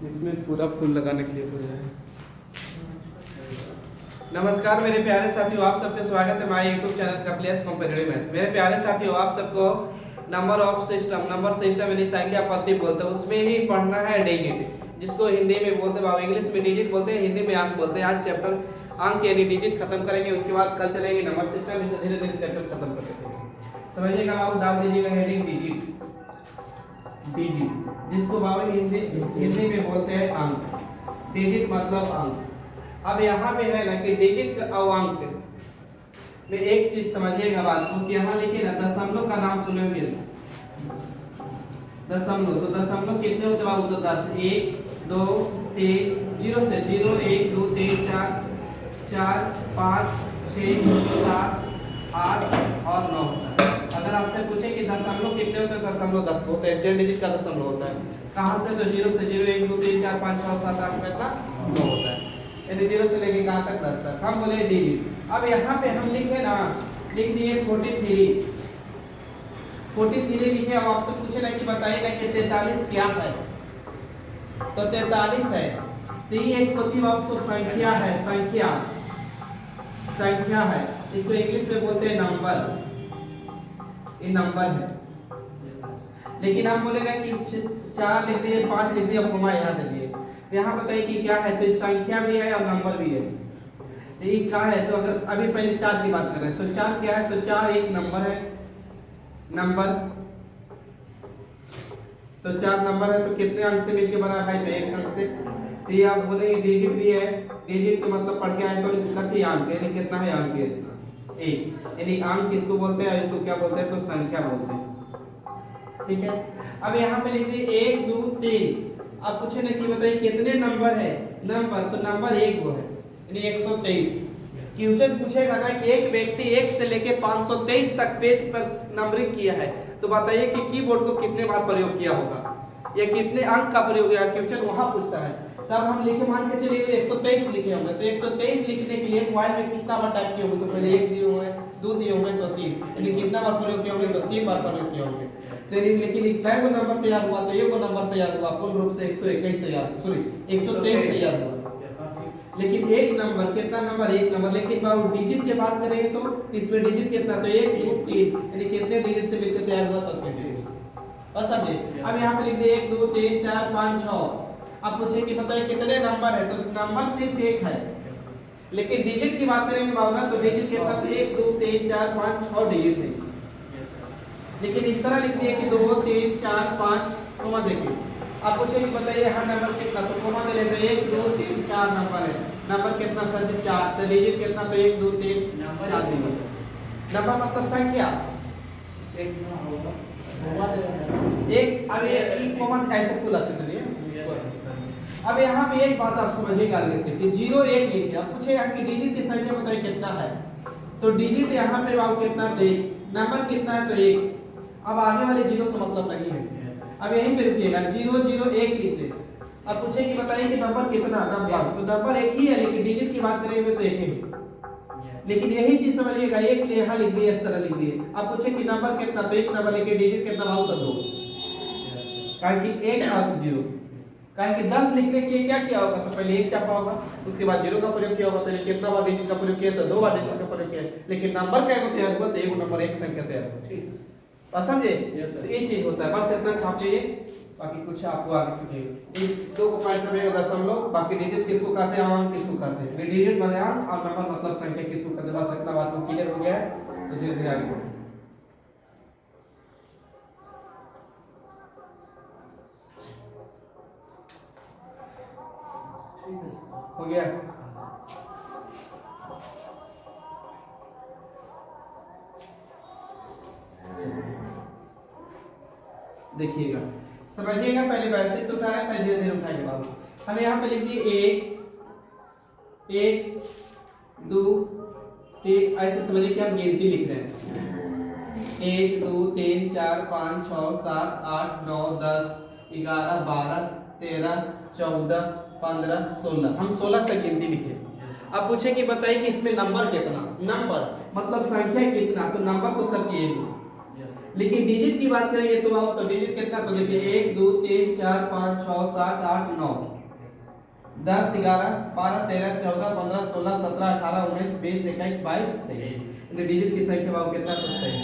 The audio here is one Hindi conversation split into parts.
इसमें पूरा फुल लगाने के लिए हो जाए। नमस्कार मेरे प्यारे साथियों, आप सबका स्वागत है हमारे YouTube channel Kapilesh competitive math. मेरे प्यारे साथियों, आप सबको नंबर सिस्टम यानी संख्या पद्धति बोलते हैं, उसमें ही पढ़ना है डिजिट, जिसको हिंदी में बोलते हैं, इंग्लिश में डिजिट बोलते हैं, हिंदी में अंक बोलते हैं। आज चैप्टर अंक यानी डिजिट खत्म करेंगे, उसके बाद कल चलेंगे नंबर सिस्टम। इसे धीरे धीरे चैप्टर खत्म करते हैं। समझिएगा, आप डाल दीजिएगा हेडिंग डिजिट, जिसको बाबू हिंदी में बोलते हैं अंक। डिजिट मतलब अंक। अब यहाँ पे है ना कि डिजिट और अंक में एक चीज समझिएगा बात को, कि यहाँ लिखे ना दशमलव का नाम सुने होंगे, दशमलव। तो दशमलव कितने होते हैं बाबू? तो 10, 1 2 3, 0 से 0 1 2 3 4 4 5 6 7 8 और 9 होता है। अगर आपसे पूछे कि दशमलव कितने होते हैं, दशमलव 10 होते हैं, 10 डिजिट का दशमलव होता है। कहां से? तो 0 से 0 1 2 3 4 5 6 7 8 9 होता है, यानी 0 से लेके कहां तक? 10 तक। हम बोले डिजिट। अब यहाँ पे हम लिखे ना, लिख दिए 43 लिखे। अब आपसे पूछे ना कि बताइए ना कि 43 क्या है, तो 43 है तो ये एक कोची बात तो संख्या है, संख्या है। इसको इंग्लिश में बोलते हैं नंबर, ये नंबर है। लेकिन हम बोले ना कि 4 लिख दिए, 5 लिख दिए, कोमा यहाँ दे दिए, तो यहाँ बताइए कि क्या है? तो संख्या भी है और नंबर भी है। तो ये क्या है? तो अगर अभी पहले 4 की बात कर रहे हैं, तो 4 क्या है? तो 4 एक नंबर है, नंबर। तो 4 नंबर है, तो कितने अंक से मिलके बना है? तो 1 अंक से। तो ये आप बोले डिजिट भी है, डिजिट का मतलब पढ़ के आए तो लिखिए अंक, यानी कितना है? अंक है इतना, 1। यानी अंक किसको बोलते हैं, इसको क्या बोलते हैं? तो संख्या बोलते हैं। ठीक है। अब यहाँ पे लिख दिए 1 2 3। अब पूछे ना कि बताइए कितने नंबर है? नंबर, तो नंबर 1 वो है, यानी 123। क्वेश्चन पूछेगा ना कि एक व्यक्ति 1 से लेके 523 तक पेज पर नंबरिंग किया है, तो बताइए कि कीबोर्ड को कितने बार प्रयोग किया होगा या कितने अंक का प्रयोग किया? क्वेश्चन वहां पूछता है। तब हम लिखे, मान के चलिए 123 लिखे होंगे, तो 123 लिखने के लिए मोबाइल में कितना बार टाइप किए होंगे? तो पहले 1 दिए होंगे, 2 दिए होंगे, तो 3, यानी कितना बार प्रयोग किए होंगे? तो 3 बार प्रयोग किए होंगे। तो लेकिन कै गो नंबर तैयार हुआ? तो एगो नंबर तैयार हुआ, पूर्ण रूप से 121 तैयार, सॉरी 123 तैयार हुआ। लेकिन एक नंबर, कितना नंबर? 1 नंबर। लेकिन बाबू डिजिट की बात करेंगे तो इसमें डिजिट कितना? तो 1 2 3, यानी कितने डिजिट से मिलकर तैयार हुआ? तो 20। बस समझे। अब यहाँ पे लिख दिए 1 2 3 4 5 6। अब पूछे कि बताइए कितने नंबर है? तो नंबर सिर्फ 1 है, लेकिन डिजिट की बात करेंगे बाबू ना, तो डिजिट कितना? तो 1 2 3 4 5 6 डिजिट है। लेकिन इस तरह लिख दिए कि 2 3 4 5, कोमा देखिए। अब पूछे कि बताइए यहाँ नंबर कितना? तो कोमा दे लेते हैं, 1 2 3 4 नंबर है, नंबर कितना सर? 4। तो डिजिट कितना? तो 1 2 3 4 डिजिट। नंबर मतलब संख्या एक। अब ये कोमा ऐसे फुल आते चलिए। अब यहाँ पे एक बात आप समझिएगा आगे से कि 0 1 लिखे। अब पूछेगा कि डिजिट की संख्या बताइए कितना है? तो डिजिट यहाँ पे बाबू कितना? तो 1। नंबर कितना है? तो 1। अब आगे वाले 0 का मतलब नहीं है, अब यहीं पे रुकिएगा, 0 0 1 लिख दे। अब पूछे कि बताइए कि नंबर कितना? नंबर, तो नंबर 1 ही है, लेकिन डिजिट की बात करेंगे तो 1 ही। लेकिन यही चीज समझिएगा, 1 यहाँ लिख दिए, इस तरह लिख दिए। अब पूछे कि नंबर कितना? तो 1 नंबर, लेके डिजिट कितना बाबू? तो 2। काहे कि 1 और 0, काहे कि 10 लिखने के लिए क्या किया होगा? तो पहले 1 छापा होगा, उसके बाद 0 का प्रयोग किया होगा। तो कितना बार डिजिट का प्रयोग किया? तो 2 बार डिजिट का प्रयोग किया। लेकिन नंबर क्या तैयार हुआ? तो 1 नंबर, 1 संख्या तैयार हुआ। ठीक, समझे? तो ये चीज होता है, बस इतना छाप लीजिए, बाकी कुछ आपको आगे सीखेंगे। इन दो को पॉइंट में दशमलव, बाकी डिजिट किसको कहते हैं, अंक किसको कहते हैं। डिजिट माने अंक और नंबर मतलब संख्या किसको कहते हैं। बस इतना बात को क्लियर हो गया है, तो धीरे धीरे आगे बढ़ो। हो गया? देखिएगा, समझिएगा, पहले बेसिक्स उठा रहे हैं, पहले धीरे धीरे उठाएंगे बाबू। हमें यहाँ पे लिख दिए 1 1 2 3, ऐसे समझिए कि हम गिनती लिख रहे हैं। 1 2 3 4 5 6 7 8 9 10 11 12 13 14 15 16, हम 16 तक गिनती लिखे। अब पूछे कि बताइए कि इसमें नंबर कितना? नंबर मतलब संख्या कितना? तो नंबर तो सर चाहिए, लेकिन डिजिट की बात करेंगे तो बाबू तो डिजिट कितना, तो देखिए 1 2 3 4 5 6 7 8 9 10 11 12 13 14 15 16 17 18 19 20 21 22 23। डिजिट की संख्या बाबू कितना, तो 23।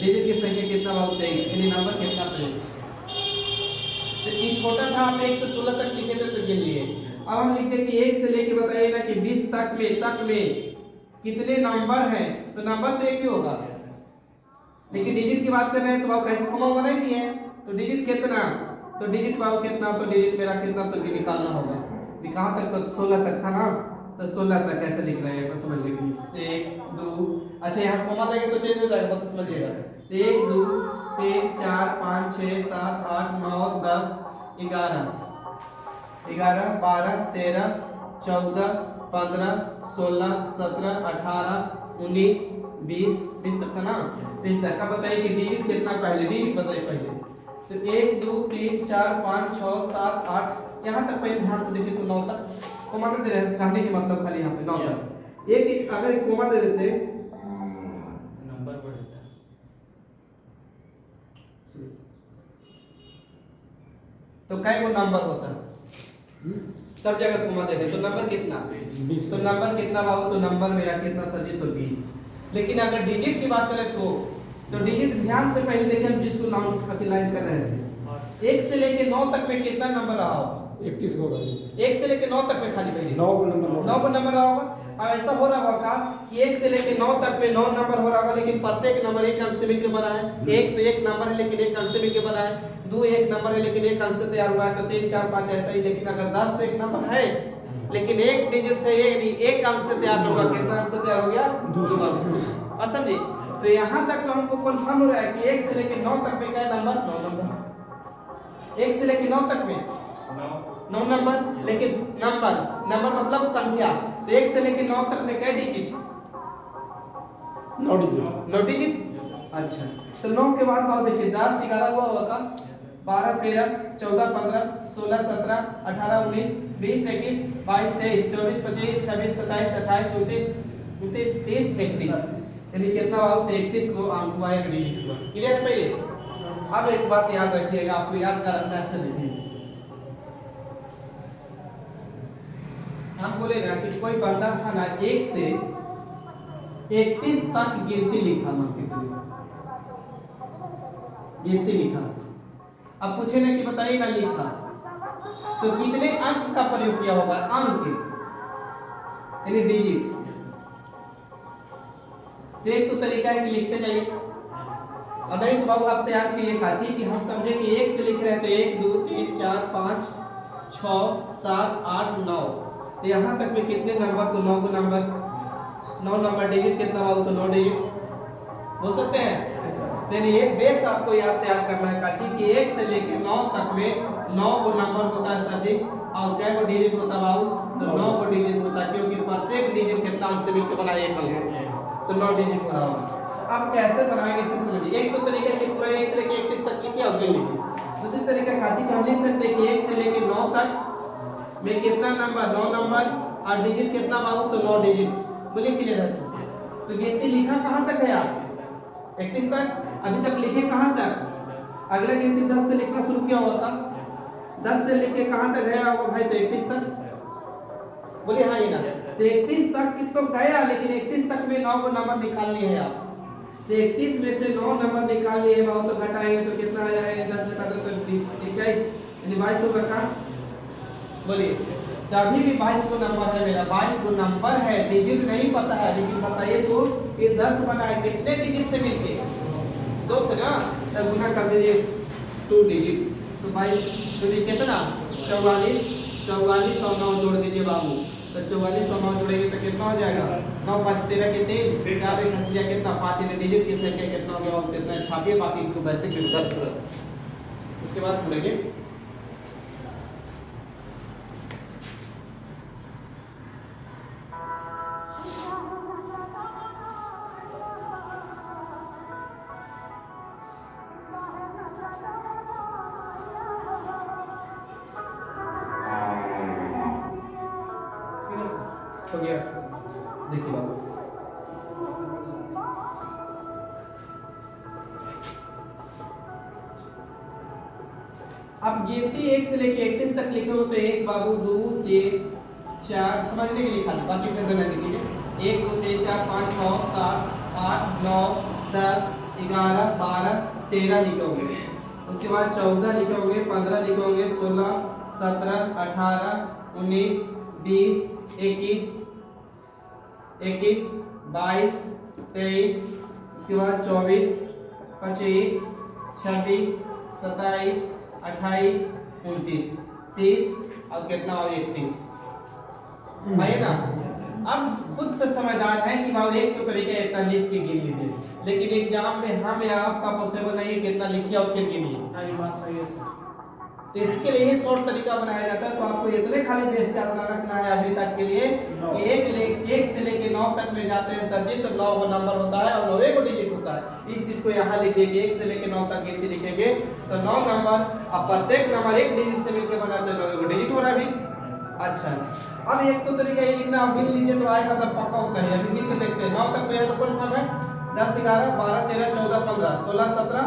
डिजिट की संख्या कितना बाबू, 23। यानी नंबर कितना, 23। तो ये छोटा था, आप 1 से 16 तक लिखे थे तो गिन लिए। अब हम लिखते हैं कि 1 से लेके बताइए ना कि 20 तक में कितने नंबर हैं, तो नंबर तो एक ही होगा। लेकिन डिजिट की बात कर रहे हैं तो आप कहीं कॉमा बना दिए हैं, तो डिजिट कितना, तो डिजिट बाबू कितना, तो डिजिट मेरा कितना तो निकालना होगा। कहाँ तक, तो 16 तक था ना, तो 16 तक कैसे लिख रहे हैं समझ लीजिए। 1 2, अच्छा यहाँ कॉमा देंगे तो चेंज हो जाएगा, तो समझिएगा। 1 2 3 4 5 6 7 8 9 10 11 12 13 14 15 16 17 18 19 20 तक था ना, 20 तक। अब बताइए कि डिजिट कितना, पहले डिजिट बताइए पहले। तो 1 2 3 4 5 6 7 8 यहाँ तक पहले ध्यान से देखिए, तो 9 तक कोमा दे रहे हैं, कहने के मतलब खाली यहाँ पे 9 तक। एक अगर एक कोमा दे देते नंबर बढ़ जाता, तो कै वो नंबर होता, सब जगह कोमा दे दे तो नंबर कितना, तो नंबर कितना बाबू, तो नंबर मेरा कितना सर जी, तो 20। लेकिन अगर डिजिट की बात करें तो डिजिट ध्यान से पहले देखिए, हम जिसको लाइन कर रहे हैं 1 से लेके 9 तक में कितना नंबर रहा होगा, 31 होगा। 1 से लेके 9 तक में खाली पहले 9 को नंबर रहा होगा। अब ऐसा हो रहा होगा कि 1 से लेके 9 तक में 9 नंबर हो रहा होगा, लेकिन प्रत्येक नंबर एक अंक से मिलकर बना है। 1 तो एक नंबर है लेकिन एक अंक से मिलकर बना है, 2 एक नंबर है लेकिन एक अंक से तैयार हुआ है, तो 3 4 5 ऐसा ही। लेकिन अगर 10 तो एक नंबर है लेकिन एक डिजिट से एक अंक से तैयार होगा, कितना अंक से तैयार हो गया, 2 अंक। और समझे, तो यहाँ तक तो हमको कंफर्म हो रहा है कि 1 से लेके 9 तक में क्या नंबर, 9 नंबर। 1 से लेके 9 तक में 9 नंबर, लेकिन नंबर मतलब संख्या, तो 1 से लेके 9 तक में क्या डिजिट, 9 डिजिट। अच्छा, तो 9 के बाद बात देखिए 10 11 हुआ होगा, 12 13 14 15 16 17 18 19 20 21 22 23 24 25 26 27 28 29 30 31, यानी कितना बाबू, 33 को अंक हुआ, एक डिजिट हुआ। क्लियर है पहले। अब एक बात याद रखिएगा, आपको याद कर रखना है, देखिए हम बोले ना कि कोई बंदा था ना 1 से 31 तक गिनती लिखा, मान के चलिए गिनती लिखा। अब पूछे ना कि बताइए ना लिखा तो कितने अंक का प्रयोग किया होगा, अंक यानी डिजिट। तो एक तो तरीका है कि लिखते जाइए, और नहीं तो बाबू आप तैयार कीजिए काची कि हम समझे कि 1 से लिख रहे हैं तो 1 2 3 4 5 6 7 8 9, तो यहाँ तक में कितने नंबर, तो 9 को नंबर, 9 नंबर। डिजिट कितना बाबू, तो 9 डिजिट बोल सकते हैं। यानी ये बेस आपको याद तैयार करना है काची कि 1 से लेकर 9 तक में 9 को नंबर होता है सर जी, और क्या को डिजिट होता है बाबू, तो 9 को डिजिट होता है, क्योंकि प्रत्येक डिजिट कितना अंक से मिलकर बना है, एक अंक से, तो 9 डिजिट हो रहा होगा। अब कैसे बनाएंगे इसे समझिए। एक तो तरीका कि पूरा 1 से लेकर 31 तक लिखिए और गिन लीजिए। दूसरी तरीका काची कि हम लिख सकते हैं कि 1 से लेकर 9 तक में कितना नंबर, 9 नंबर, और डिजिट कितना बाबू, तो 9 डिजिट। बोलिए क्लियर है। तो गिनती लिखा कहाँ तक है आप, 31 तक। अभी तक लिखे कहाँ तक, अगला गिनती 10 से लिखना शुरू किया हुआ था, 10 से लिख के कहाँ तक गया होगा भाई, तो 31 तक। बोलिए हाँ, ये ना, तो 31 तक तो गया, लेकिन 31 तक में 9 को नंबर निकालनी है आप। तो 31 में से 9 नंबर निकाल लिए बाबू, तो घटाएंगे तो कितना आ जाएगा, 10 घटा दो तो 21, यानी 22 होगा का। बोलिए, तो अभी भी 22 को नंबर है मेरा, 22 को नंबर है, डिजिट नहीं पता है। लेकिन बताइए तो ये 10 बना है कितने डिजिट से मिलके, 2 से ना, तो गुना कर दीजिए 2 डिजिट, तो 22 तो कितना 44 और 9 जोड़ दीजिए बाबू, तो 44 और 9 जोड़ेंगे तो कितना हो जाएगा, 9 5 13 के 3 4 एक हंसिया कितना 5, यानी डिजिट की संख्या कितना हो गया बाबू, कितना छापिए, बाकी इसको वैसे कर तुरंत। उसके बाद पढ़ेंगे हो गया। देखिए बाबू गिनती 1 से लेके 31 तक लिखे हो तो 1 बाबू 2 3 4 समझने के लिए खाली, बाकी फिर बना लिखिए 1 2 3 4 5 6 7 8 9 10 11 12 13 लिखे होंगे। उसके बाद 14 लिखे होंगे, 15 लिखे होंगे, 16 17 18 19 20 21 22 23, उसके बाद 24 25 26 27 28 29 30, अब कितना हो 31 है ना। अब खुद से समझदार है कि भाई एक तो तरीका है इतना लिख के गिन लीजिए, लेकिन एग्जाम में हम या आपका पॉसिबल नहीं है कि इतना लिखिए और फिर गिनिए। तो इसके लिए शॉर्ट तरीका बनाया जाता है। तो आपको इतने खाली बेस याद रखना है अभी तक के लिए, एक से लेके 9 तक में जाते हैं सब्जी तो 9 वो नंबर होता है और 9 को डिजिट होता है। इस चीज को यहाँ लिखेंगे, 1 से लेके 9 तक गिनती लिखेंगे तो 9 नंबर, अब प्रत्येक नंबर एक डिजिट से मिलकर बना तो 9 को डिजिट हो रहा है अभी। अच्छा, अब एक तो तरीका ये लिखना, आप गिन लीजिए तो आएगा तो पक्का उतना ही। अभी गिन के देखते हैं 9 तक तो यह तो कौन है 10 11 12 13 14 15 16 17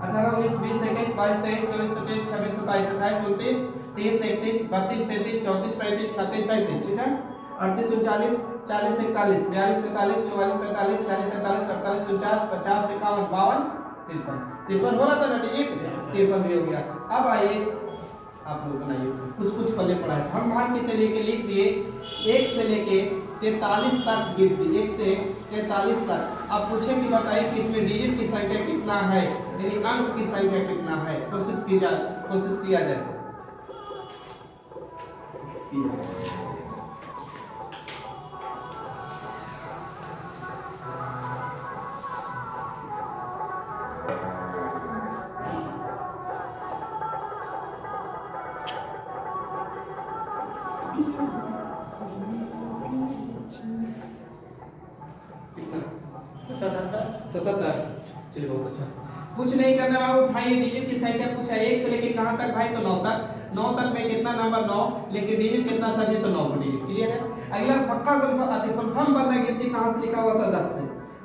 18 19 20 21 22 23 24 25 26 27 28 29 30 31 32 33 34 35 36 37, ठीक है। 38 39 40 41 42 43 44 45 46 47 48 49 50 51 52 53 53 हो रहा था ना डिजिट, 53 भी हो गया। अब आइए आप लोग बनाइए, कुछ पल्ले पड़ा है। हम मान के चलिए कि लिख दिए 1 से लेके 43 तक गिनती, 1 से 43 तक। आप पूछे कि बताइए कि इसमें डिजिट की संख्या कितना है, यानी अंक की संख्या कितना है। कोशिश किया जाए। कितना 77, चलिए बहुत अच्छा। कुछ नहीं करना है, उठाइए डिजिट की संख्या पूछा है 1 से लेके कहां तक भाई, तो 9 तक। 9 तक में कितना नंबर 9, लेकिन डिजिट कितना सर जी, तो 9 को डिजिट। क्लियर है। अगला पक्का कंफर्म बनना गिनती कहां से लिखा हुआ था 10 से।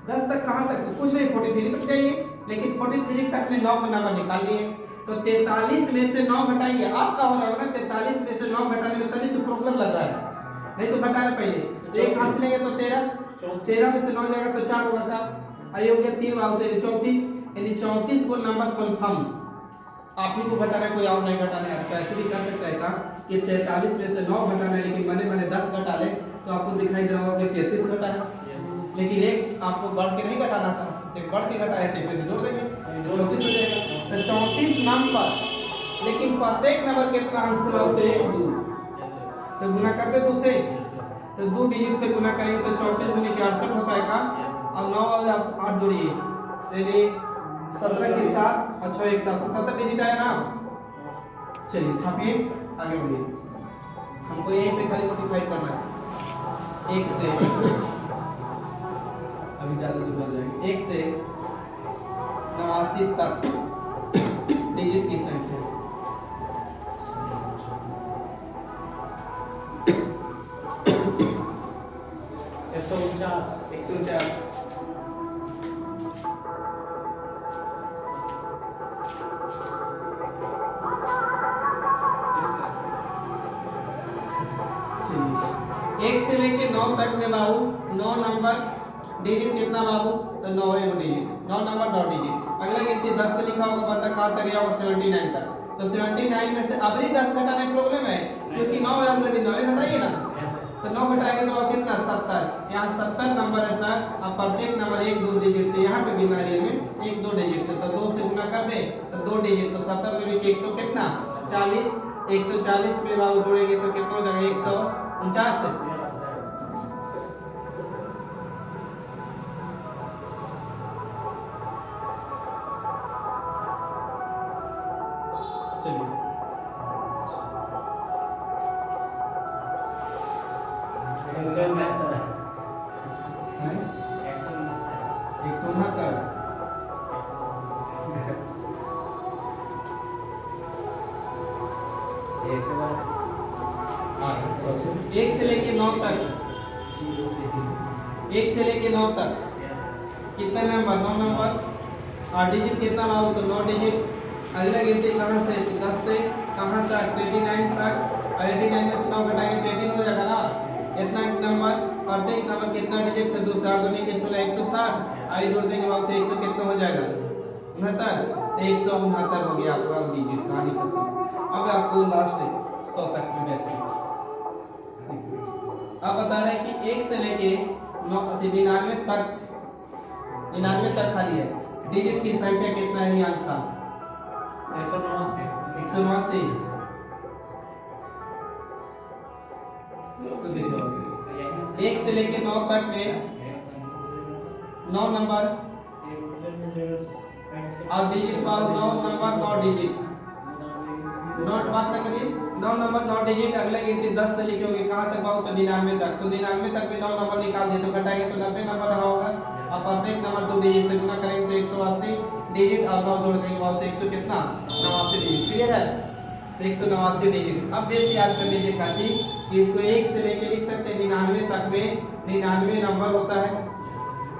10 तक कहां तक, कुछ नहीं 43 तक चाहिए, लेकिन 43 तक में 9 का नंबर निकाल लिए। तो 43 में से 9 घटाइए, आपका हो रहा है ना 43 में से 9 घटाने में तनी से प्रॉब्लम लग रहा है, नहीं तो घटा रहे पहले। तो एक हाथ से लेंगे तो 13 में से 9 जाएगा तो 4 होगा का, आई हो गया 3 बार 34, यानी 34 को नंबर कंफर्म आप ही को घटाना है, कोई और नहीं घटाना है। तो ऐसे भी कर सकता है का कि 43 में से 9 घटाना है, लेकिन मने 10 घटा ले तो आपको दिखाई दे रहा होगा कि 33 घटा है, लेकिन एक आपको बढ़ के नहीं घटाना था, एक बढ़ के घटाया थे, फिर जोड़ देंगे 34 हो जाएगा। तो 34 नंबर, लेकिन प्रत्येक नंबर कितना अंक से होते 1 2, तो गुना कर दे 2 से, तो 2 डिजिट से गुना करेंगे तो 34 गुने के 68 होता है का। अब 9 और 8 जोड़िए, यानी 17 के साथ अच्छा एक साथ 77 डिजिट आया ना। चलिए छापिए, आगे बढ़िए। हमको यहीं पे खाली मल्टीप्लाई करना है 1 से, अभी ज्यादा दूर हो जाएंगे, 1 से 89 तक डिजिट की संख्या। एक सौ 49 1 से लेके 9 तक में बाबू 9 नंबर डिजिट कितना बाबू, तो 9 है वो डिजिट, 9 नंबर 9 डिजिट। अगला गिनती 10 से लिखा होगा बंदा कहां तक गया होगा 79 तक। तो 79 में से अभी 10 घटाने में प्रॉब्लम है, क्योंकि 9 है ऑलरेडी, 9 घटाइए ना, तो 9 घटाएंगे तो कितना 70। यहाँ 70 नंबर है सर। अब प्रत्येक नंबर 1 2 डिजिट से यहाँ पे गिनना है में 1 2 डिजिट से, तो 2 से गुना कर दें तो 2 डिजिट, तो 70 में भी 100 कितना 40, 140 में बाबू जोड़ेंगे तो कितना हो जाएगा 149 से। एक से लेके 9 तक, 1 से लेके 9 तक कितना नंबर 9 नंबर, और डिजिट कितना बाबू, तो 9 डिजिट। अगला गिनती कहाँ से, 10 से कहाँ तक? 89 तक। और 89 में से 9 घटाएंगे तो 18 हो जाएगा ना। इतना नंबर, प्रत्येक नंबर कितना डिजिट से दूसरा दूनी के 16 160 आई जोड़ देंगे बाबू तो 100 कितना हो जाएगा? 69। तो 169 हो गया आपका डिजिट, कहानी खत्म। अब आपको लास्ट 100 तक में वैसे अब बता रहे हैं कि 1 से लेके 99 तक, 99 तक खाली है, डिजिट की संख्या कितना है? अंक का 189। तो देखो 1 से लेके 9 तक में 9 नंबर और डिजिट पाओ 9 नंबर 9 डिजिट, नोट बात ना करिए। 9 नंबर 9 डिजिट, अगले गिनती 10 से लिखे होंगे कहाँ तक बाबू? तो 99 तक। तो 99 तक भी 9 नंबर निकाल दिए तो घटाएंगे तो 90 नंबर रहा होगा। अब प्रत्येक नंबर 2 डिजिट से गुना करेंगे तो 180 डिजिट और 9 जोड़ देंगे बाबू तो 100 कितना? 89 डिजिट। क्लियर है? तो 189 डिजिट। अब बेस याद कर लीजिए काची कि इसको 1 से लेके लिख सकते हैं 99 तक में 99 नंबर होता है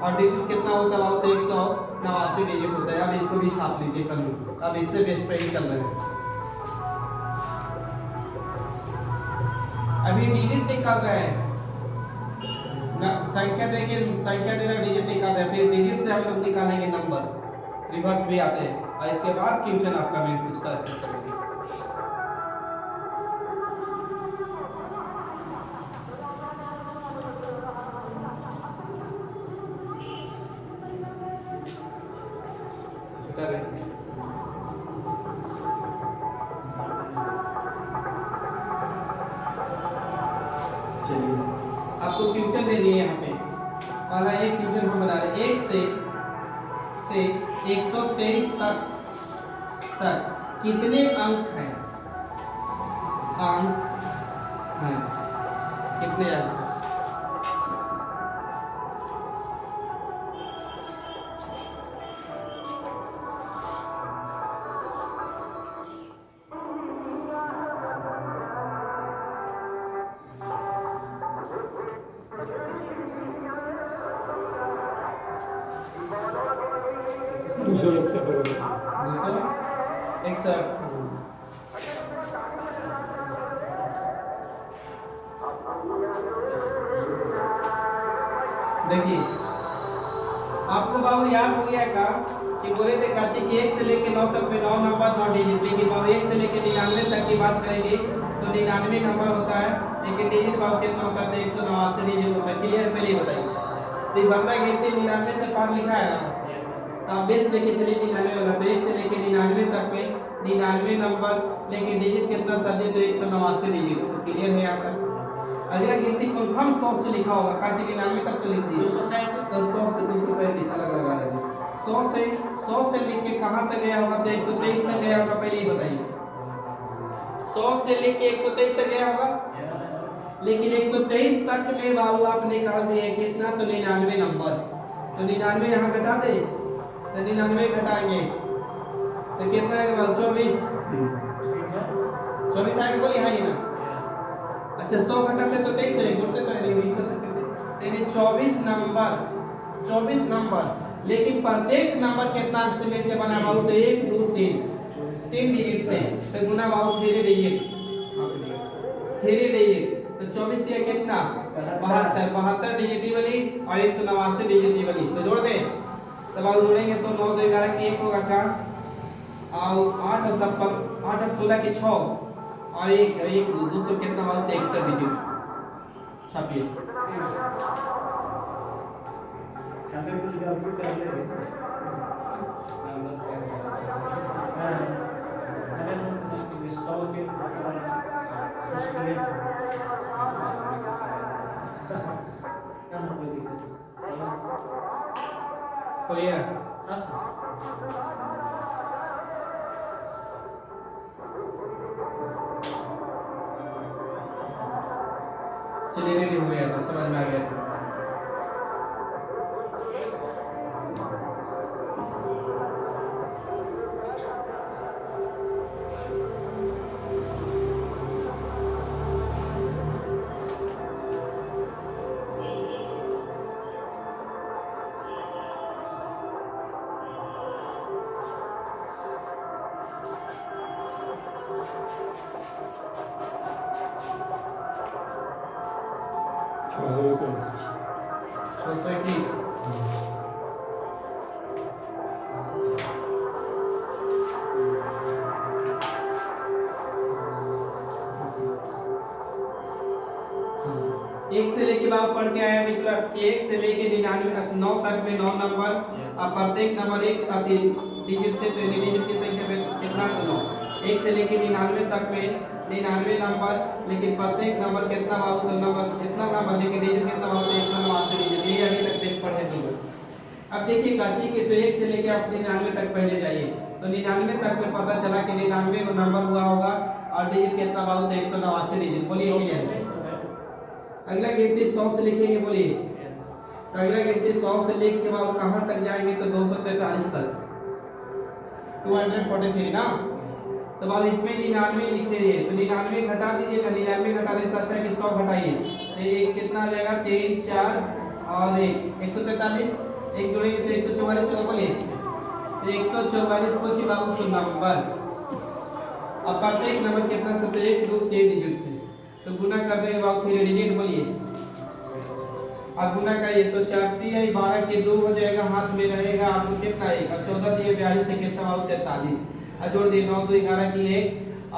और डिजिट कितना होता है बाबू? तो 189 डिजिट होता है। अब इसको भी छाप लीजिए कल। अब इससे बेस पे ही चल रहे हैं। अभी डिजिट निकाल रहे हैं ना, संख्या देखिए, संख्या दे रहा डिजिट निकाल रहे हैं, फिर डिजिट से हम लोग निकालेंगे नंबर, रिवर्स भी आते हैं और इसके बाद क्वेश्चन आपका मेन पूछता है इससे करेंगे। चलिए आपको क्वेश्चन दे दिए यहाँ पे, पहला एक क्वेश्चन हम बना रहे हैं। 1 से 123 तक कितने अंक हैं? अंक हैं कितने अंक हैं? दूसरा 261। देखिए आपको बाबू याद हो गया का कि बोले थे काची कि 1 से लेके 9 तक में 9 नंबर 9 डिजिट, लेकिन बाबू 1 से लेके 99 तक की बात करेंगे तो 99 नंबर होता है, लेकिन डिजिट बाबू कितना होता है? 189 डिजिट होता है। क्लियर? पहले ही बताइए। तो ये बंदा गिनती 99 से पार लिखा है ना, तो आप बेस लेके चलिए 99 वाला। तो 1 से लेके 99 तक में 99 नंबर, लेकिन डिजिट कितना सर दे? तो 189 डिजिट। तो क्लियर है यहाँ तक? अगला गिनती कंफर्म 100 से लिखा होगा, काटी 99 तक तो लिख दिए, तो 100 से 237 अलग लगा रहे 100 से लिख के कहाँ तक गया होगा? तो 123 तक गया होगा। पहले ही बताइए 100 से लिख के 123 तक गया होगा, लेकिन 123 तक में बाबू आप निकाल दिए कितना? तो 99 नंबर। तो 99 यहाँ घटा दे, तो 99 घटाएंगे तो कितना आएगा? 24 24 आएगा। बोलिए हाँ ये ना। अच्छा 100 घटाते तो 23 है, बोलते तो नहीं कर सकते थे। यानी 24 नंबर, लेकिन प्रत्येक नंबर कितना अंक से मिलकर बना बाबू? तो 1 2 3 डिजिट से, तो गुना बाबू 3 डिजिट, तो 24 दिया कितना? 72 डिजिट वाली और 189 डिजिट वाली। तो जोड़ दें, तो बाबू जोड़ेंगे तो 9 2 11 की 1 होगा का, और 8 और 7 8 और 16 की 6 और 1 200 कितना बाबू? 61 डिजिट। छापिए कुछ गलती कर ले अगर 100 के मुश्किल क्लियर? चलिए रेडी हो गया तो समझ में आ गया तो 621। एक से लेके बाबू पढ़ के आया मित्र कि 1 से लेके 99 तक में 9 नंबर। अब प्रत्येक नंबर एक डिजिट से, तो डिजिट की संख्या में कितना है? 9। 1 से लेके 99 तक में 99 नंबर, लेकिन प्रत्येक नंबर कितना बाबू? तो नंबर इतना नंबर, लेकिन डिजिट कितना बाबू? 189 डिजिट। ये अभी तक बेस पढ़े थे। अब देखिए काची के, तो 1 से लेके आप 99 तक पहले जाइए, तो 99 तक में पता चला कि 99 में नंबर हुआ होगा और डिजिट कितना बाबू? तो 189 डिजिट। बोलिए क्लियर? अगला गिनती 100 से लिखेंगे। बोलिए तो अगला गिनती 100 से लिख के बाद कहां तक जाएंगे? तो 243 तक, 243 ना। तो अब इसमें 99 लिखिए, तो 99 घटा दीजिए ना। 99 घटाने से अच्छा है कि 100 घटाइए, तो ये कितना आ जाएगा? 3 4 और 1 143, एक जोड़ेंगे तो 144 होगा। बोलिए तो 144 को जी बाबू तो नंबर। अब प्रत्येक नंबर कितना से? तो 1 2 3 डिजिट से, तो गुना कर देंगे बाबू 3 डिजिट। बोलिए अब गुना करिए, तो 4 3 12 के 2 हो जाएगा, हाथ में रहेगा आपको कितना? 1 और 14 दिए 42 से कितना बाबू? 43। और जोड़ दिए 9 2 11 की 1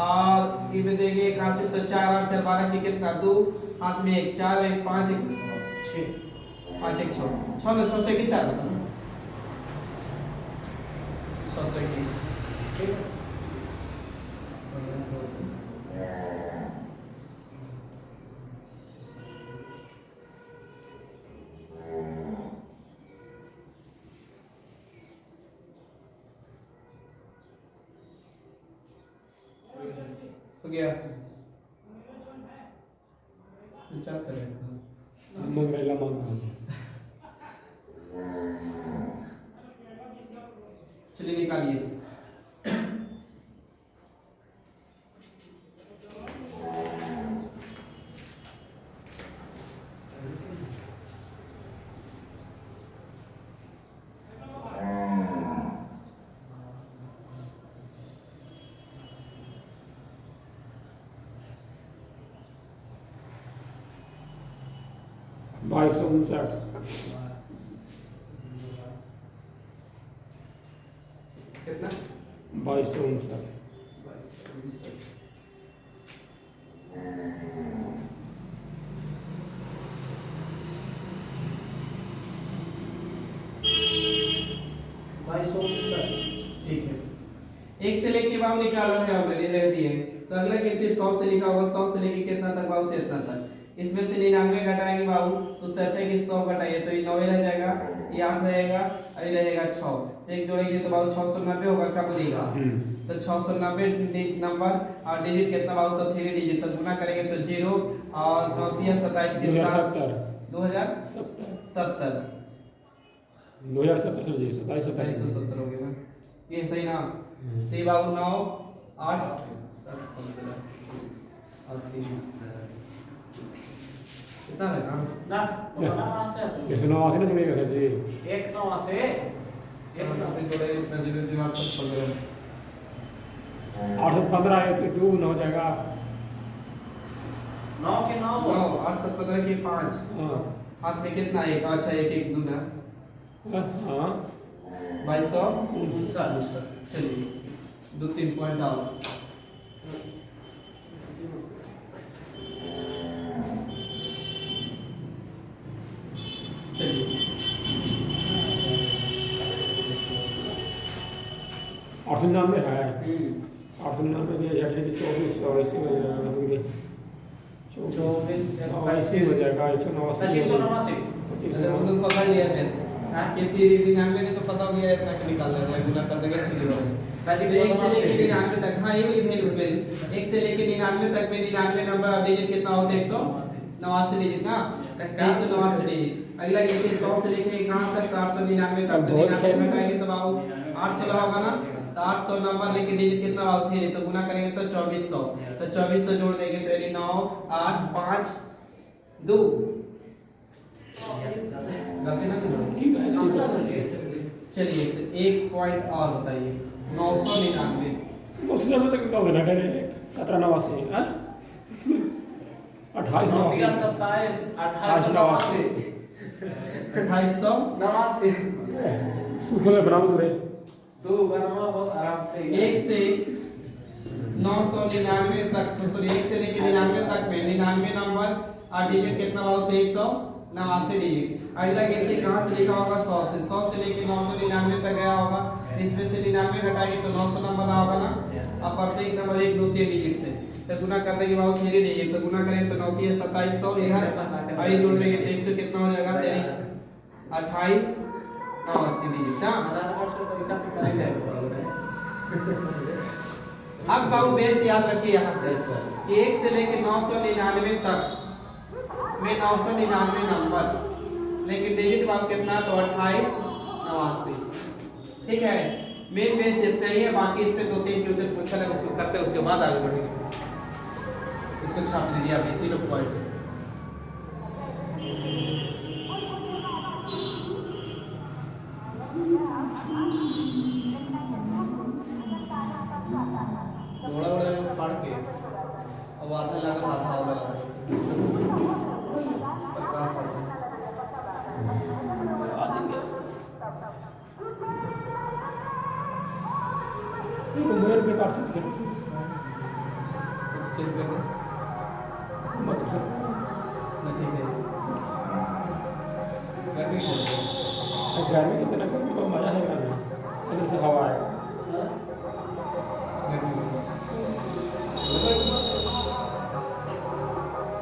और ये में देंगे 1 हाथ से, तो 4 8 4 12 की कितना? 2, हाथ में 1 4 1 5 1 6 5 1 6 6 ना 6 से 21 आ रहा 6 से 21। ठीक है, हो गया। विचार करें। मंगरेला मांग। चलिए निकालिए। बाईस सौ उनसठ। कितना? 2259। ठीक है, 1 से लेके बाबू निकालो है ऑलरेडी रह दिए। तो अगला गिनती 100 से लिखा होगा, 100 से लेके कितना तक बाबू? 13 तक। इसमें से 99 घटाएंगे बाबू, तो सच है कि 100 घटाइए, तो ये 9 रह जाएगा, ये 8 रहेगा और ये रहेगा 6, तो एक जोड़ेंगे तो बाबू 690 होगा। क्या बोलिएगा? तो 690 नंबर और डिजिट कितना बाबू? तो 3 डिजिट। तो गुना करेंगे तो 0 और 9 3 27 के साथ 2070 2070 जी 2770 हो गया ना, ये सही ना। तो ये बाबू 9 8 और 3 कितना है ना? ना वहां से ये सुना आवाज ना सुनेगा सर जी। 1 9 से 1 पे जोड़े इतना दिमाग से खोल रहे हैं। 815 है कि 2 9 हो जाएगा। 9 के 9 9 8 17 के 5, हाँ हाथ में कितना? 1 अच्छा 1 1 2 ना हाँ 2259। चलिए 2 3 पॉइंट आओ। चलिए 899 है। 899 भी है, 2400 ऐसे हो जाएगा। 24 ऐसे हो जाएगा। 189 तुम लोग पकड़ लिया पैसे। हाँ? ये 93 ने तो पता हो गया इतना कि निकाल लेना है, गुना कर देंगे ठीक हो जाएगा। 1 से लेके 99 तक, हाँ ये वाली वैल्यू है। 1 से लेके 99 तक में 99 नंबर डिजिट कितना होता है? 189 डिजिट ना, 189 डिजिट। अगला गिनती 100 से लेके कहां तक? 899 तक। तो 99 घटाएंगे तो बाबू 800 होगा ना, तो 800 नंबर लेके डिजिट कितना बाबू? 3, तो गुना करेंगे तो 2400, तो 2400 जोड़ देंगे तो यानी 9 8 5 2 गलती ना करो। चलिए तो 1 पॉइंट और बताइए। 999 मुस्लिम में तो निकाल देना डायरेक्ट 1789 हां 28 29 नवासी 27 2889 2889 सूखे में बनाओ दूर है तू बनवा बहुत आराम से 1 से 999 तक, सॉरी 1 से लेके 99 तक में 99 नंबर और डिजिट कितना हुआ तो 189 डिजिट। अगला गिनती कहाँ से लिखा होगा 100 से, 100 से लेके 999 तक गया होगा, इसमें से 99 घटाएंगे तो 900 नंबर होगा ना। अब प्रत्येक नंबर 1 2 3 डिजिट से तो गुना करने के बाद 3 डिजिट तो गुना करें तो 9 3 2700 इधर आई जोड़ देंगे तो 100 कितना हो जाएगा तेरी 28 89 डिजिट। हां आधार कार्ड से पैसा निकाल ले। अब बाबू बेस याद रखिए यहाँ से कि 1 से लेके 999 तक में 999 नंबर, लेकिन डिजिट बाबू कितना तो 28 89। ठीक है, मेन बेस इतना ही है, बाकी इस पे 2-3 क्वेश्चन पूछा है उसको करते हैं, उसके बाद आगे बढ़ेंगे। इसको छाप लीजिए आप, तीनों पॉइंट। थोड़ा बड़ा पढ़ के अब आधा लगा आधा होगा प्रकाश आ देंगे ये मोबाइल पे बात कर कुछ चेक कर ना, ठीक है गर्मी हो रही है। गर्मी कितना गर्मी तो मजा है गर्मी अंदर से हवा है गर्मी हो रही है।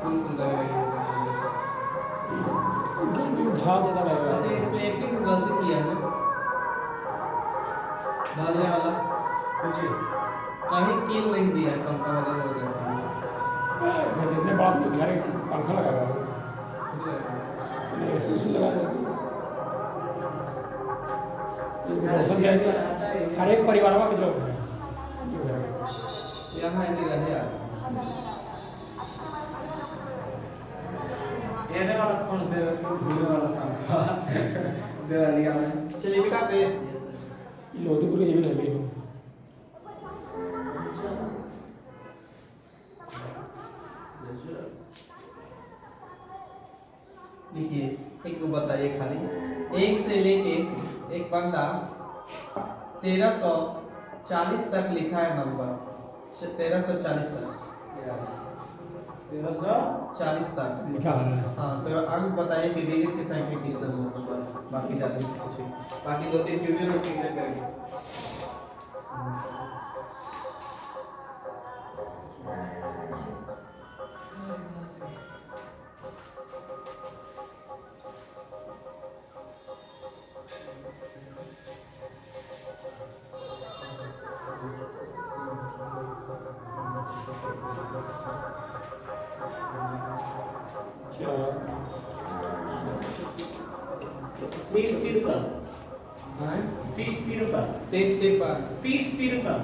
बिल्कुल लगेगा। गर्मी में भाव ज़्यादा लगेगा। अच्छा, इसमें एक ही गलती किया है ना डालने वाला, कुछ कहीं कील नहीं दिया है, पंखा वगैरह हो गया जितने बड़ा अपने घर में पंखा लगा हुआ है ऐसे उसे लगा मौसम क्या है हर एक परिवार का जो है यहाँ नहीं रहे यार। ये वाला कौन दे भूलने वाला काम दिवालिया में। चलिए दिखाते हैं। लोधीपुर की जमीन है मेरी देखिए एक को बताइए खाली, 1 से लेके एक बंदा 1340 तक लिखा है नंबर, 1340 तक 1340 तक लिखा है। हाँ, तो अंक बताइए कि डिजिट की संख्या कितना होगा, बस बाकी ज़्यादा नहीं पूछे, बाकी 2-3 क्वेश्चन हम क्लियर करेंगे। तीस तिरपन हाँ? 30 तिरपन 23 तिरपन 30 तिरपन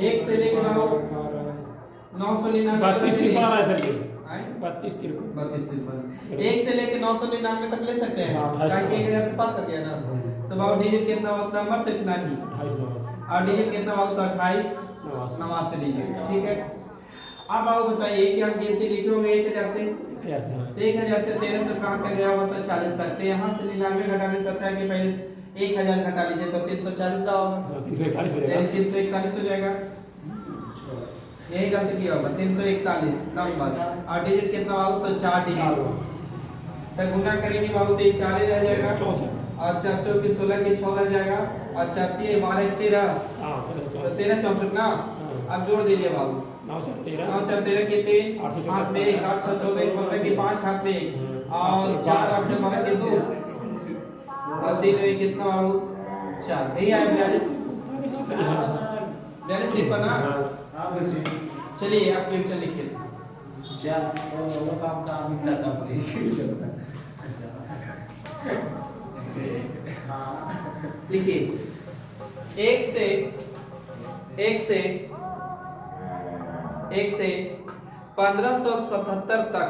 1 से लेके 999 32 तिरपन आ रहा है सर ये आए? 32 तिरपन 32 तिरपन 1 से लेके 999 तक ले सकते हैं, हाँ, ताकि 1000 से पार कर दिया ना, तो बाबू डिजिट कितना होता नंबर तो इतना ही, 28 और डिजिट कितना बाबू तो 28 89 डिजिट। ठीक है, अब बाबू बताइए कि हम गिनती लिखे होंगे 1000 से, तो 1000 से 1300 कहाँ तक गया होगा तो 40 तक, तो यहाँ से 99 घटाने से अच्छा है कि पहले 1000 घटा लीजिए तो 340 रहा होगा, 341 हो जाएगा 341 हो जाएगा, यही गलती किया होगा 341 नंबर, और डिजिट कितना बाबू तो 4 डिजिट, तो गुना करेंगे बाबू तो 4 ही रह जाएगा, 64 और 4 चौके 16 के 6 रह जाएगा, और 4 3 12 13 हां तो 13 64 ना। अब जोड़ दीजिए बाबू 9 13 9 4 13 के 3 हाथ में 1 8 14 15 के 5 हाथ में 1 और 4 8 12 के 2 और 3 में कितना बाबू 4, यही आया 42 तिरपन ना। हाँ बच्चे चलिए आप क्वेश्चन लिखिए। चल वो काम का आदमी करता पड़ेगा। हाँ लिखिए 1 से 1577 तक,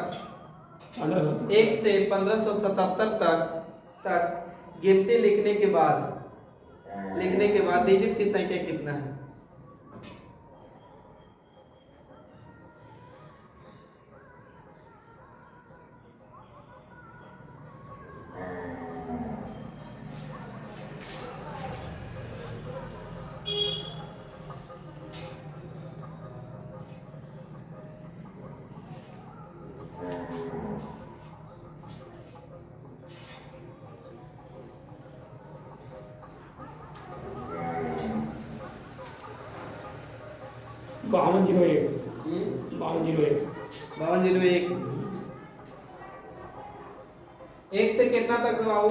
1 से 1577 तक गिनती लिखने के बाद डिजिट की संख्या कितना है? 5201 5201 5201 एक से कितना तक दबाओ?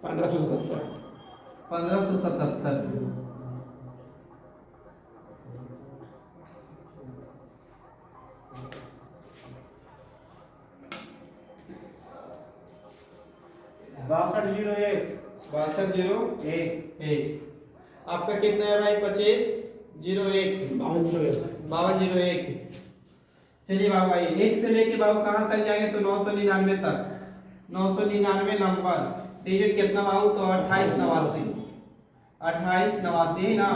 1577 1577 6201 6201 आपका कितना है भाई? 2501 5201 चलिए बाबू भाई एक से लेके बाबू कहाँ तक जाएंगे? तो 999 तक 999 नंबर डिजिट कितना बाबू? तो 2889 है ना।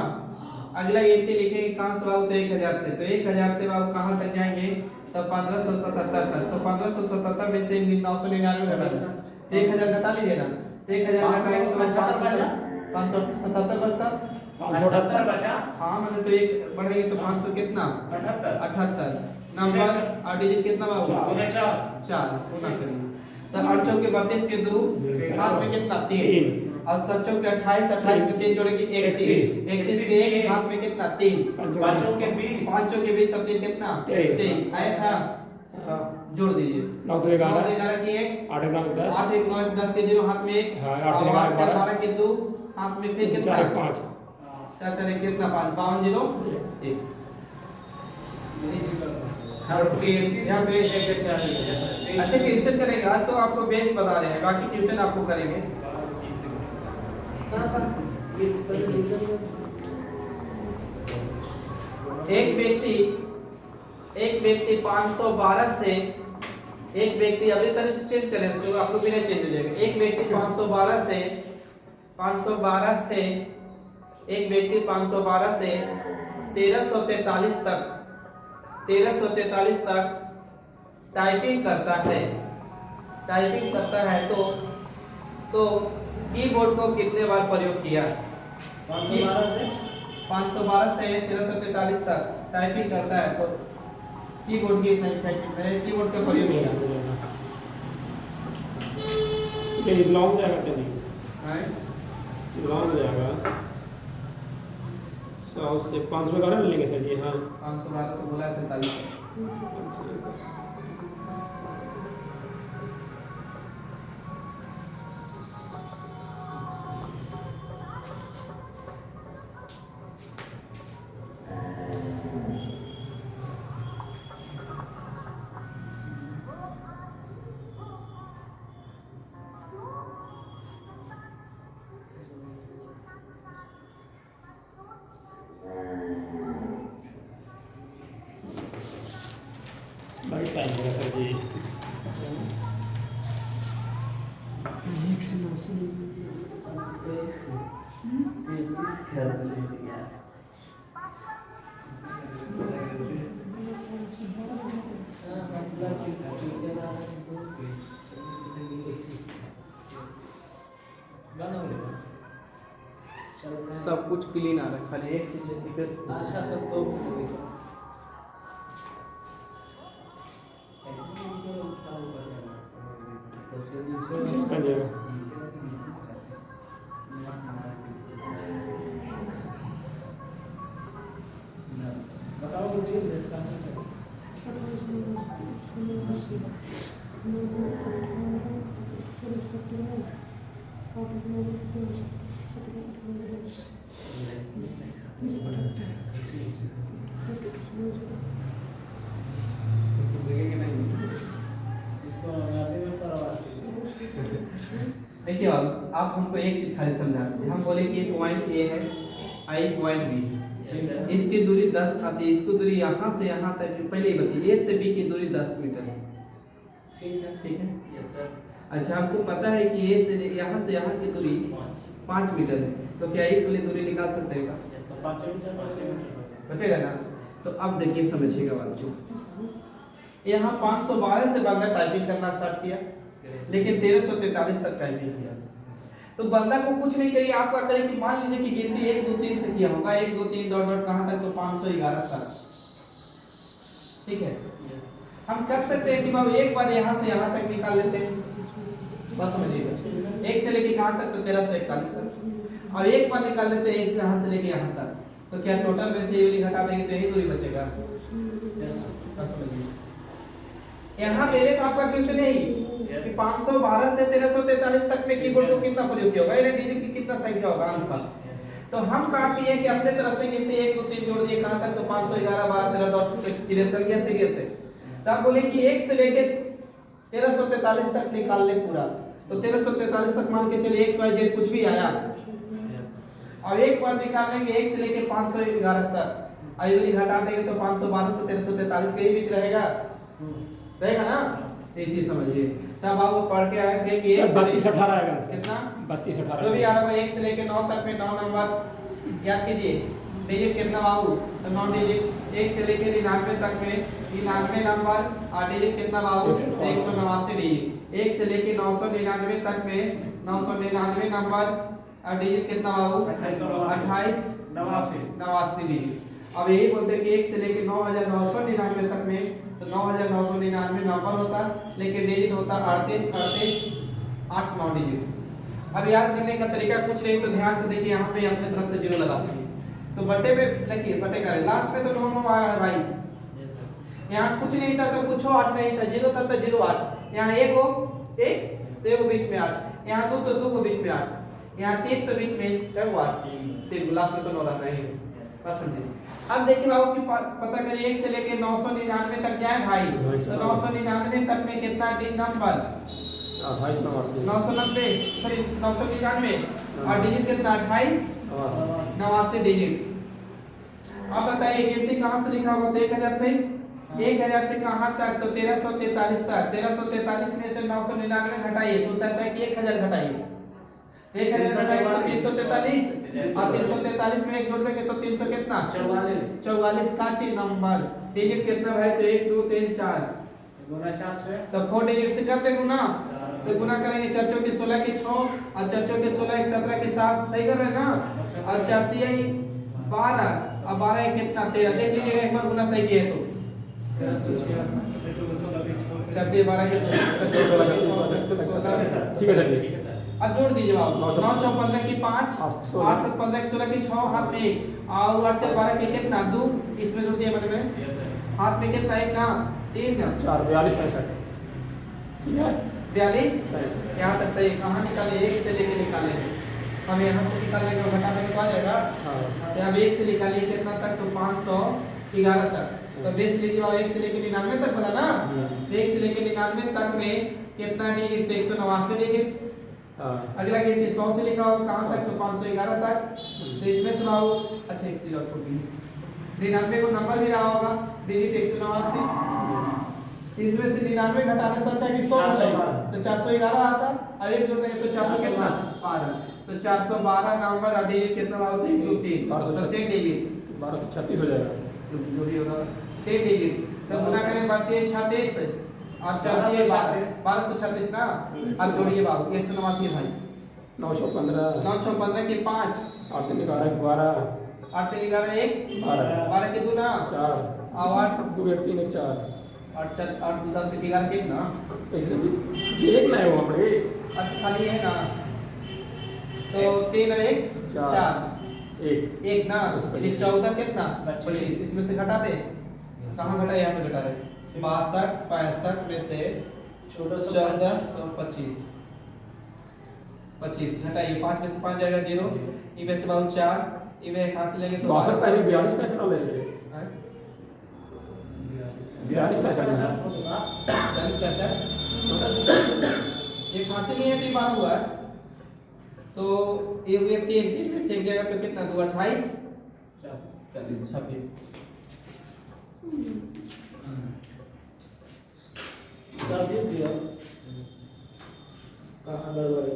अगला गिनती लिखेंगे कहाँ से बाबू? तो 1000 से। तो 1000 से बाबू कहाँ तक जाएंगे? तो 1577 तक। तो 1577 में से 999 घटा देना, 1000 घटा लीजिए ना। तो 1000 घटाएंगे तो 577 बचता। 578 बचा। हाँ मैंने तो एक बढ़ेंगे तो 500 कितना? 78 नंबर और डिजिट कितना बाबू? 4 गुना करेंगे तो 8 चौके 32 के 2 हाथ में कितना? 3 और 7 चौके 28 28 के 3 जोड़ेंगे 31 31 के 1 हाथ में कितना? 3 5 चौके 20 5 चौके 20 सब 3 कितना? 23 आया था। जोड़ दीजिए 9 तो 9 11 11 की 1 8 9 10 8 1 9 10 के 0 हाथ में 1 हाँ, 8 और 11 12 के 2 हाथ में फिर कितना? 4 5 4 4 कितना? 5 52 0 1 और 33 यहाँ पे अच्छा ट्यूशन करेंगे आज तो आपको बेस बता रहे हैं, बाकी ट्यूशन आपको करेंगे। एक व्यक्ति 512 से एक व्यक्ति अपनी तरह से चेंज करें तो आप लोग बिना चेंज हो जाएगा। एक व्यक्ति 512 से एक व्यक्ति 512 से 1343 तक टाइपिंग करता है तो कीबोर्ड को कितने बार प्रयोग किया? 512 से 1343 तक टाइपिंग करता है तो कीबोर्ड की संख्या कितनी है? कीबोर्ड का प्रयोग किया ये लॉन्ग जाएगा क्या? नहीं है लॉन्ग जाएगा 100 से 511 मिलेंगे सर जी। हाँ 512 से बोला 43 बड़ी टाइम होगा सर जी। सब कुछ क्लीन आ रहा है, खाली एक चीज है दिक्कत अच्छा तो बन जाएगा। देखिए अब आप हमको एक चीज खाली समझा दीजिए। हम बोले कि पॉइंट ए है, आई पॉइंट बी, इसकी दूरी 10 आती है, इसकी दूरी यहाँ से यहाँ तक पहले ही बताइए, ए से बी की दूरी 10 मीटर है। ठीक है यस सर। अच्छा हमको पता है कि ए से यहाँ की दूरी 5 मीटर है, तो क्या इस वाली दूरी निकाल सकते हैं का? बचेगा ना? तो अब देखिए समझिएगा बात को। यहाँ 512 से बंदा टाइपिंग करना स्टार्ट किया, लेकिन 1343 तक टाइपिंग किया। तो बंदा को कुछ नहीं करिए, आप क्या करें कि मान लीजिए कि गिनती 1 2 3 से किया होगा, 1 2 3 डॉट डॉट कहाँ तक? तो 511 तक। ठीक है, हम कर सकते हैं कि बाबू एक बार यहाँ से यहाँ तक निकाल लेते हैं, बस समझिएगा। 1 से लेके कहाँ तक? तो 1341 तक। अब एक बार निकाल लेते हैं 1 से यहाँ से लेके यहाँ तक, तो क्या टोटल में से ये वाली घटा देंगे तो यही दूरी बचेगा। बस समझिए यहाँ ले ले तो आपका क्वेश्चन यही कि 512 से 1343 तक में कीबोर्ड को कितना प्रयोग किया होगा, यानी डिजिट की कितना संख्या होगा अंक का। तो हम काफी है कि अपने तरफ से गिनते 1 2 3 जोड़ दिए कहां तक, तो 511 12 13 डॉट से क्लियर सर गया सीरियस है। तो आप बोले कि 1 से लेके 1343 तक निकाल ले पूरा, तो 1343 तक मान के चलिए x y z कुछ भी आया, अब एक बार निकाल लेंगे 1 से लेके 511 तक, आई वाली घटा देंगे तो 512 से 1343 के बीच रहेगा ना, ये चीज समझिए। तब आप वो पढ़ के आए थे कि 32 18 आएगा कितना 32 18 जो भी आ रहा है 1 से लेके 9 तक में 9 नंबर याद कीजिए, डिजिट कितना बाबू, तो 9 डिजिट, 1 से लेके 99 तक में 99 नंबर और डिजिट कितना बाबू 189 डिजिट, 1 से लेके 999 तक में 999 नंबर और डिजिट कितना बाबू 28 89 डिजिट। अब यही बोलते हैं कि 1 से लेके 9999 तक में तो 9999 नंबर होता, लेकिन डिजिट होता 38 38 8 9 डिजिट। अब याद करने का तरीका कुछ नहीं, तो ध्यान से देखिए यहाँ पे अपने तरफ से जीरो लगाते हैं, तो बटे पे लिखिए, बटे करें लास्ट में तो 9 9 आया है भाई। यहाँ कुछ नहीं था तो कुछ 8 नहीं था, 0 था तो 0 8, यहाँ 1 हो 1 तो 1 को बीच में 8, यहाँ 2 तो 2 को बीच में 8, यहाँ 3 तो बीच में 8 3 लास्ट में तो 9 रह रहे हैं। बस समझिए। अब देखिए बाबू की पता करिए 1 से लेके 999 तक जाए भाई, तो 999 तक में कितना डिजिट नंबर 990 सॉरी 999 और डिजिट कितना 28 89 डिजिट। अब बताइए गिनती कहां से लिखा होगा, तो 1000 से 1000 से कहां तक, तो 1343 तक, 1343 में से 999 घटाइए तो सच है कि 1000 घटाइए, 1000 घटाइए तो 343 और 343 में 1 जोड़ देंगे तो 300 कितना 44 का ची नंबर, डिजिट कितना भाई, तो 1 2 3 4 गुना 4 से तो 4 डिजिट से कर दे गुना, तो गुना करेंगे 4 चौके 16 के 6 और 4 चौके 16 1 17 के 7, सही कर रहे हैं ना, और 4 तिया 12 और 12 एक कितना 13, देख लीजिएगा एक बार गुना सही किए तो 4 तिया 12 के 16 ठीक है चलिए अब जोड़ दीजिए बाबू, 9 4 15 की 5 8 7 15 की 16 की 6 हाथ में 1 और 8 4 12 के कितना 2, इसमें जोड़ दिया मैंने हाथ में कितना 1 ना 3 4 42 65 ठीक है 42 यहाँ तक सही। कहाँ निकाले 1 से लेके निकाले, हम यहाँ से निकालेंगे और घटाने के बाद आएगा, तो अब 1 से निकालिए कितना तक, तो 511 तक, तो 20 लीजिए बाबू 1 से लेके 99 तक बोला ना, 1 से लेके 99 तक में कितना डिजिट, तो 189 डिजिट। अगला गिनती 100 से लिखा होगा कहां तक, तो 511 तक, तो इसमें से बाबू अच्छा एक चीज और छोटी 99 को नंबर भी रहा होगा डिजिट 189, इसमें से 99 घटाने से अच्छा कि 100 हो जाएगा तो 411 आता, अब एक जोड़ देंगे तो 400 कितना 12, तो 412 नंबर और डिजिट कितना बाबू 3 2 3 तो 3 डिजिट 1236 हो जाएगा जो भी होगा 3 डिजिट, तो गुना करें बढ़ती है 36 और 1236 ना, अब जोड़िए बाबू 189 भाई 9 6 15 9 6 15 के 5 8 3 11 12 8 3 11 1 12 के 2 ना 4 और 8 2 1 3 1 4 8 8 10 से 11 के 1 ना, ऐसे ये एक ना है वो अपने अच्छा खाली है ना, तो 3 और 1 4 1 ना, ये 14 कितना 25, इसमें से घटा दे, कहाँ घटा यहाँ पे घटा रहे 62 65 में से 1425 25 घटाइए, 5 में से 5 जाएगा 0, इनमें से बाबू 4, इनमें कहां से लेंगे तो 62 पैसे 42 पैसे ना ले ले 42 पैसे 40 पैसा ये कहां से लिए तो ये बार हुआ है, तो ये हुए 3 में से एक जाएगा तो कितना 2 28 40 26 सब ये दिया कहां गड़बड़ है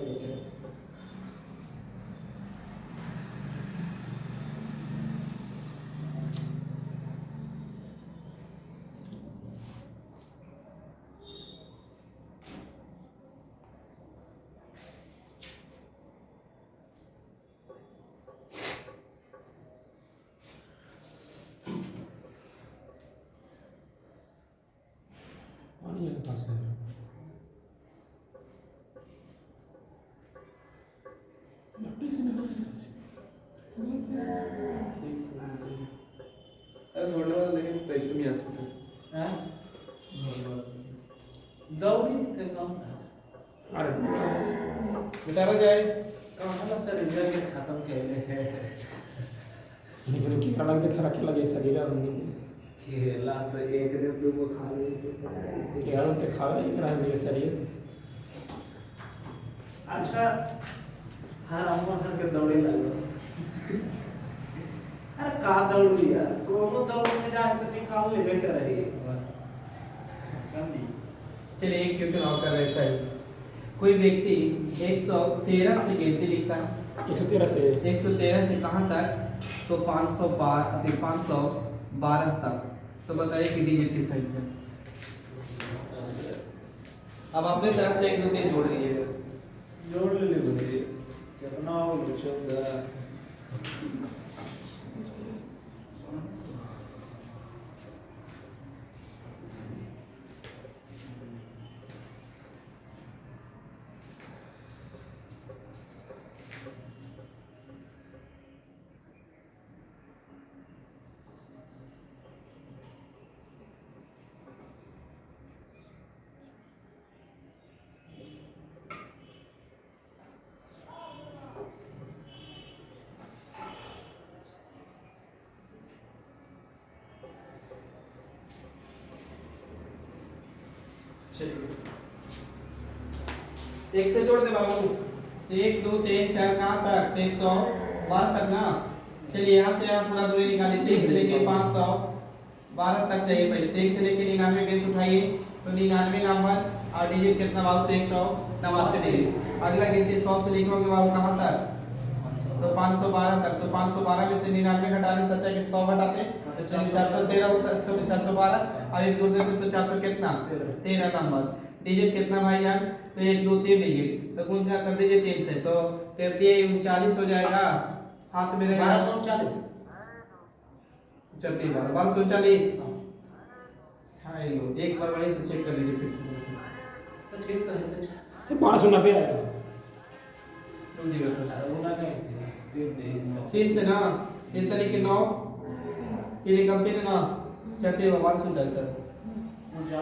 पानी है पास है लट्टी से निकल जाए लेकिन तो इसमें आता है हैं दौड़ी ते कम अरे बेटा हो जाए कहाँ से रिजल्ट के खत्म कैले है इन्हें क्या लग देखा रखे लगे शरीर हमने खेला तो एक दिन तुम खा ले यार उनके खा रहे हैं मेरे शरीर अच्छा हर अम्मा हर के दौड़े लगो अरे का दौड़ यार कोनो दौड़ में जाए तो निकाल लेवे के रही चलिए एक क्वेश्चन और कर रहे हैं सही कोई व्यक्ति 113 से गिनती लिखता है 113 से 113 से कहाँ तक तो 512 तक तो बताइए कि डिजिट की संख्या अब अपने तरफ से 1 2 3 जोड़ लीजिएगा जोड़ ले बोले कितना वो चौदा चलिए एक से जोड़ दे बाबू 1 2 3 4 कहाँ तक 112 तक ना चलिए यहाँ से यहाँ पूरा दूरी निकालिए 1 से लेके 512 तक जाइए पहले तो 1 से लेके 99 बेस उठाइए तो 99 नंबर और डिजिट कितना बाबू तो 189 डिजिट अगला गिनती 100 से लिखोगे बाबू कहाँ तक तो 512 तक तो 512 में से 99 घटाने से अच्छा है कि 100 घटाते तो चलिए 413 होता है 412 अब एक जोड़ देते तो 400 कितना 13 नंबर डिजिट कितना भाई जान तो 1 2 3 डिजिट तो गुणा कर दीजिए 3 से तो 39 हो जाएगा हाथ में रहेगा 1240 चलती 1240 हाँ ये लो एक बार वहीं से चेक कर लीजिए फिर से तो ठीक तो है तो 590 आएगा रुकिएगा तो रोना का 3 से ना 3 तरीके 9 ये निकलते ना चलते बाबा सुन रहे सर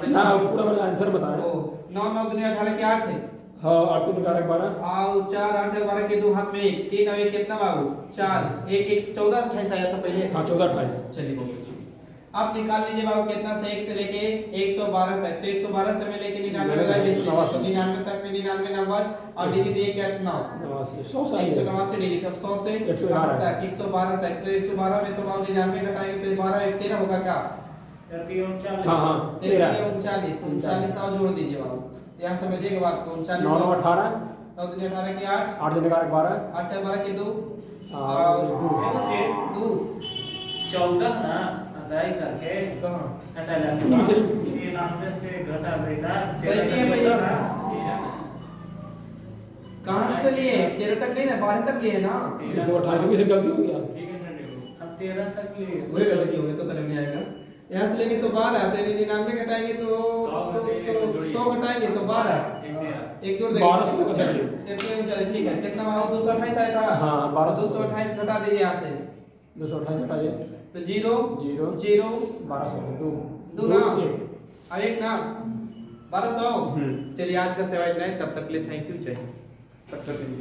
ना पूरा वाला आंसर बता ओ 9 9 दुनिया 18 के 8 है हाँ 8 तो निकाल 12 आओ 4 8 से 12 के दो हाथ में 1 3 और 1 कितना बाबू 4 1 1 14 28 आया था पहले हाँ 14 28 चलिए बहुत अच्छी अब निकाल लीजिए बाबू कितना से 1 से लेके 112 तक तो 112 से मैं लेके 99 लगा 99 तक में 99 नंबर और डिजिट 1 8 9 100 से 189 डिजिट अब 100 से 112 तक 112 तक तो 112 में तो बाबू 99 घटाएंगे तो 12 1 13 होगा क्या हाँ हाँ 13 39 और जोड़ दीजिए बाबू यहाँ समझिएगा बात को 39 9 9 18 9 दुनिया 18 के 8 8 से निकाल 12 8 4 12 के 2 2 14 ना अदाई करके कहाँ हटा ले ये नाम से घटा बेटा सही है भाई कहाँ से लिए 13 तक नहीं ना 12 तक लिए ना 128 में से गलती हो गया हम 13 तक लिए वही गलती हो गई तो तरफ नहीं आएगा यहाँ से लेंगे तो 12 तो 99 घटाएंगे तो 100 घटाएंगे तो 12 एक जोड़ देंगे 1200 का चलिए चलिए ठीक है कितना बाबू 228 आया था हाँ 228 घटा दीजिए यहाँ से 228 हटाइए तो 0 0 0 1200 दो ना 1 और एक ना 1200 चलिए आज का सेवा इतना है तब तक के लिए थैंक यू जय हिंद तब तक के लिए